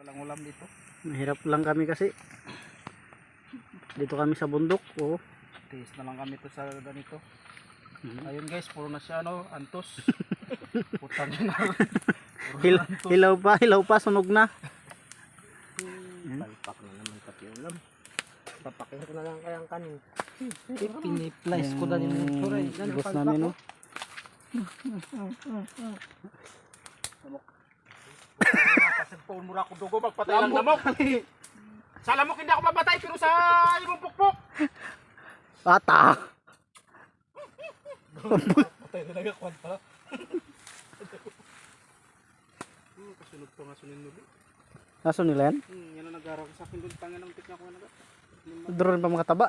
Walang ulam dito. Mahirap lang kami kasi. Dito kami sa bundok. Oh. Tiis na lang kami to sa ganito. Ayun guys, puro na siya antos. Putang na. Hilaw pa, sunog na. Palpak na naman pati ulam. Papakin ko na lang kayang kanin. Piniplice ko na yung motor eh. Ibos namin, no? Pasagpaon mo na ako dugo, magpatay lang lamok. Sa lamok hindi ako mapatay, pero sa ibang pukpok. Bata! Patay na nagakuhan pala. Kasunod to nga sunin nubi. Naso nila yan? Yan ang nag-araw sa akin doon. Tangin ang tikya ko nga nagat. Doon pa mga taba.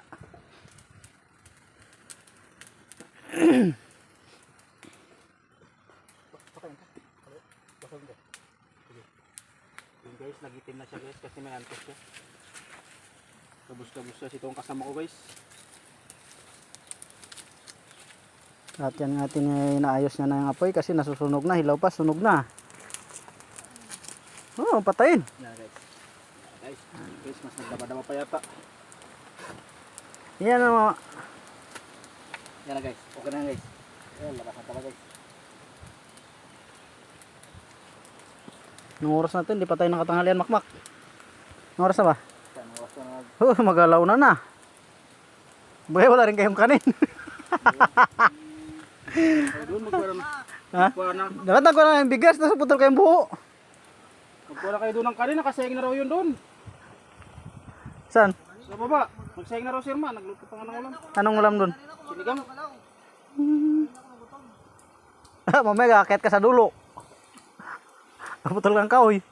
Yun guys, nagitim na siya guys kasi may antos siya. Kabus-kabus siya itong kasama ko guys. At yan natin inaayos niya na yung apoy kasi nasusunog na. Hilaw pa, sunog na. Oh, patayin. Yan guys. Guys, mas nagdaba-daba pa yata. Yan ang mga... Yan na guys, okay na guys. Ayan, labas na pala guys. Nung oras natin, di pa tayo nakatanghalian makmak. Nung oras na ba? Yan, oras na nag... Oh, magalaw na. Bagay wala rin kayong kanin. Doon magkuha na. Ha? Magkuha na. Dapat nagkuha na yung bigas, nasa putol kayong buho. Magkuha na kayo doon ng kanin, nakasayang na raw yun doon. Saan? Sa baba, nagsayang na raw si Irma, nagluto pa nga ng ulam. Anong ulam doon? Sinigang. Mamaya kakit ka sa dulo. Putol kang kahoy.